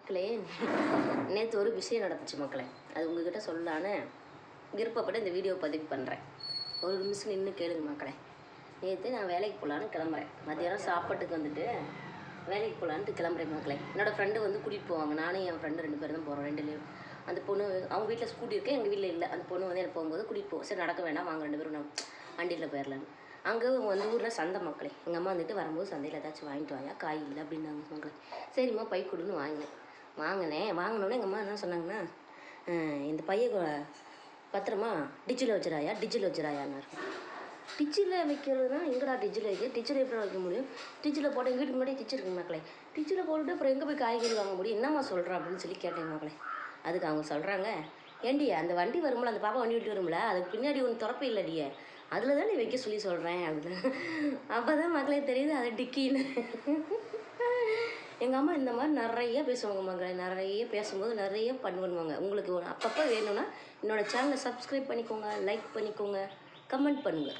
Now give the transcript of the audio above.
மக்களே, நேற்று ஒரு விஷயம் நடந்துச்சு மக்களே. அது உங்ககிட்ட சொல்லலான்னு விருப்பப்பட்டு இந்த வீடியோ பதிவு பண்ணுறேன். ஒரு நிமிஷம் நின்று கேளுங்க மக்களே. நேற்று நான் வேலைக்கு போகலான்னு கிளம்புறேன். மத்தியானம் சாப்பாட்டுக்கு வந்துட்டு வேலைக்கு போகலான்ட்டு கிளம்புறேன் மக்களே. என்னோடய ஃப்ரெண்டு வந்து கூட்டிகிட்டு போவாங்க. நானும் என் ஃப்ரெண்டு 2 பேரும் தான் போகிறோம். 2 அந்த பொண்ணு அவங்க வீட்டில் ஸ்கூட்டி இருக்குது, எங்கள் வீட்டில் இல்லை. அந்த பொண்ணு வந்து எனக்கு போகும்போது கூட்டிகிட்டு போவோம். சரி நடக்க வேண்டாம், வாங்க 2 பேரும் நான் வண்டியில் போயிடலான்னு. அங்கே வந்து ஊரில் சந்தை மக்களே. எங்கள் அம்மா வந்துட்டு வரும்போது சந்தையில் ஏதாச்சும் வாங்கிட்டு வாங்க, காய் இல்லை அப்படின்னாங்க மக்களே. சரிம்மா பை கொடுன்னு வாங்கினோன்னே எங்கள் அம்மா என்ன சொன்னாங்கன்னா, இந்த பையை பத்திரமா டிச்சில் வச்சிடாயான்னாரு. டிச்சில் வைக்கிறதுனா எங்கடா டிச்சில் டிச்சில் எப்படி வைக்க முடியும்? டிச்சில் போட்டு எங்கள் வீட்டுக்கு முன்னாடி டிச்சு இருக்குங்க மக்களே. டிச்சில் போட்டுட்டு அப்புறம் எங்கே போய் காய்கறி வாங்க முடியும்? என்னம்மா சொல்கிறேன் அப்படின்னு சொல்லி கேட்டேன் மக்களே. அதுக்கு அவங்க சொல்கிறாங்க, ஏண்டி அந்த வண்டி வரும்ல, அந்த பாப்பா வண்டி விட்டு வரும்ல, அதுக்கு பின்னாடி ஒன்று திறப்பு இல்லடியே, அதில் தான் நீ வைக்க சொல்லி சொல்கிறேன் அப்படின்னு. அப்போ தான் மக்களே தெரியுது அது டிக்கின்னு. எங்கள் அம்மா இந்த மாதிரி நிறைய பேசுவாங்க மக்களே. நிறைய பேசும்போது நிறைய பண்ணுவாங்க. உங்களுக்கு அப்பப்போ வேணும்னா என்னோடய சேனலை சப்ஸ்கிரைப் பண்ணிக்கோங்க, லைக் பண்ணிக்கோங்க, கமெண்ட் பண்ணுங்கள்.